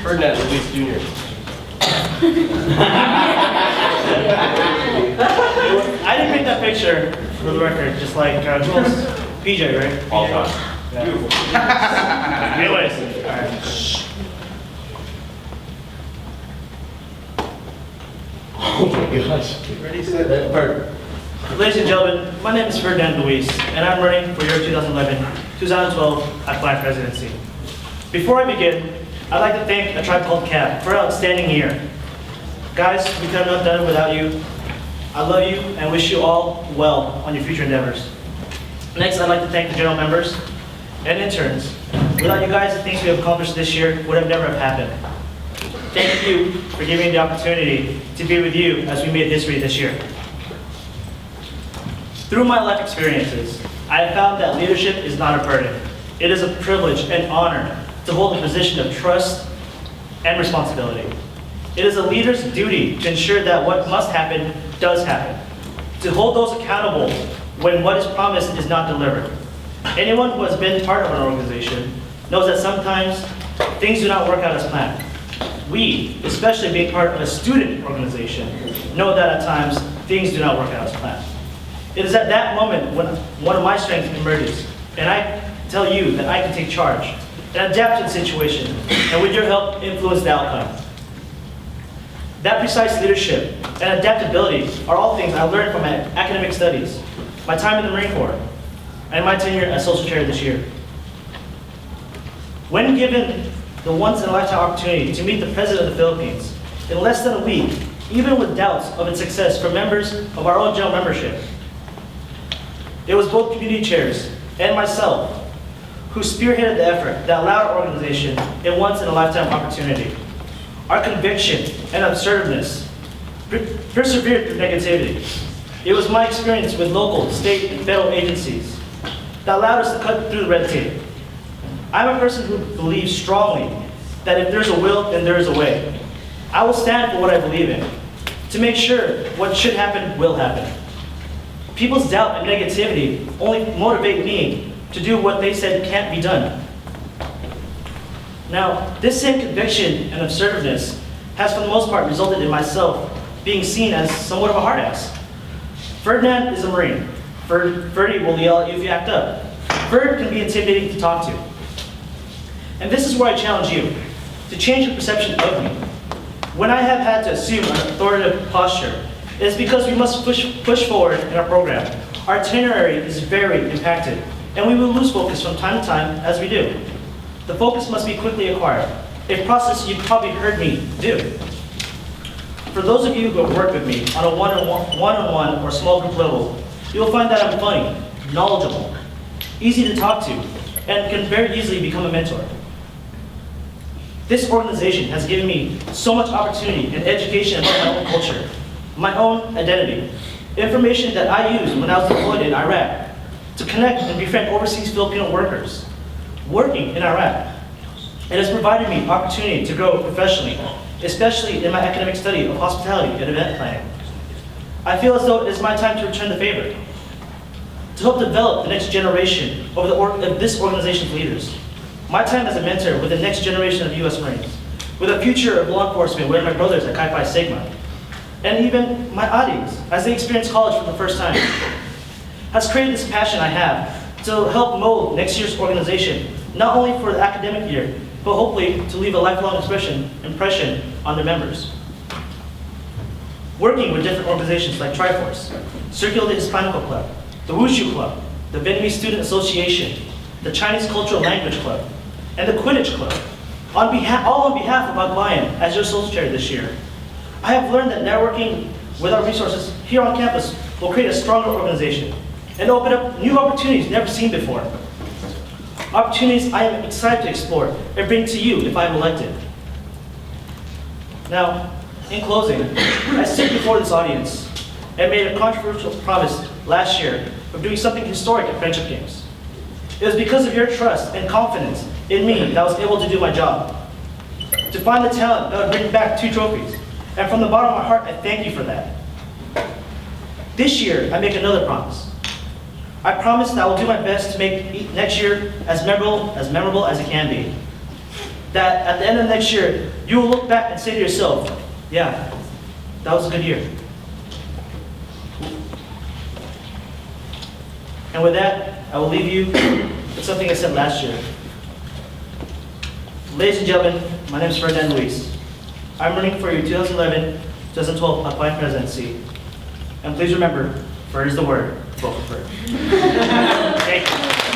Ferdinand Luis Jr. I didn't make that picture for the record, just like who else? PJ, right? All time. Yeah. Anyways, all right. Oh my gosh. Ready, set, Bird. Ladies and gentlemen, my name is Ferdinand Luis, and I'm running for your 2011-2012 Applied Presidency. Before I begin, I'd like to thank A Tribe Called Cab for an outstanding year. Guys, we could not have done it without you. I love you and wish you all well on your future endeavors. Next, I'd like to thank the general members and interns. Without you guys, the things we have accomplished this year would have never have happened. Thank you for giving me the opportunity to be with you as we made history this year. Through my life experiences, I have found that leadership is not a burden. It is a privilege and honor to hold a position of trust and responsibility. It is a leader's duty to ensure that what must happen does happen, to hold those accountable when what is promised is not delivered. Anyone who has been part of an organization knows that sometimes things do not work out as planned. We, especially being part of a student organization, know that at times things do not work out as planned. It is at that moment when one of my strengths emerges, and I tell you that I can take charge and adapt to the situation, and with your help, influence the outcome. That precise leadership and adaptability are all things I learned from my academic studies, my time in the Marine Corps, and my tenure as social chair this year. When given the once-in-a-lifetime opportunity to meet the President of the Philippines in less than a week, even with doubts of its success from members of our own general membership, it was both community chairs and myself who spearheaded the effort that allowed our organization a once-in-a-lifetime opportunity. Our conviction and assertiveness persevered through negativity. It was my experience with local, state, and federal agencies that allowed us to cut through the red tape. I'm a person who believes strongly that if there's a will, then there is a way. I will stand for what I believe in, to make sure what should happen will happen. People's doubt and negativity only motivate me to do what they said can't be done. Now, this same conviction and assertiveness has for the most part resulted in myself being seen as somewhat of a hard ass. Ferdinand is a Marine. Ferdy will yell at you if you act up. Ferd can be intimidating to talk to. And this is where I challenge you, to change your perception of me. When I have had to assume an authoritative posture, it is because we must push forward in our program. Our itinerary is very impacted, and we will lose focus from time to time as we do. The focus must be quickly acquired, a process you've probably heard me do. For those of you who have worked with me on a one-on-one or small group level, you'll find that I'm funny, knowledgeable, easy to talk to, and can very easily become a mentor. This organization has given me so much opportunity and education about my own culture, my own identity, information that I used when I was deployed in Iraq to connect and befriend overseas Filipino workers working in Iraq. It has provided me opportunity to grow professionally, especially in my academic study of hospitality and event planning. I feel as though it is my time to return the favor, to help develop the next generation of this organization's leaders. My time as a mentor with the next generation of U.S. Marines, with a future of law enforcement with my brothers at Chi Phi Sigma, and even my audience as they experience college for the first time, has created this passion I have to help mold next year's organization, not only for the academic year, but hopefully to leave a lifelong impression on their members. Working with different organizations like Triforce, Circulo de Hispanico Club, the Wushu Club, the Vietnamese Student Association, the Chinese Cultural Language Club, and the Quidditch Club, all on behalf of Agbayan as your social chair this year. I have learned that networking with our resources here on campus will create a stronger organization and open up new opportunities never seen before. Opportunities I am excited to explore and bring to you if I am elected. Now, in closing, I stood before this audience and made a controversial promise last year of doing something historic at Friendship Games. It was because of your trust and confidence in me that I was able to do my job, to find the talent that would bring back 2 trophies. And from the bottom of my heart, I thank you for that. This year, I make another promise. I promise that I will do my best to make next year as memorable as it can be. that at the end of next year, you will look back and say to yourself, yeah, that was a good year. And with that, I will leave you with something I said last year. Ladies and gentlemen, my name is Ferdinand Luis. I'm running for your 2011-2012 Alpine presidency. And please remember, Ferd is the word. Vote for Ferd. Thank you.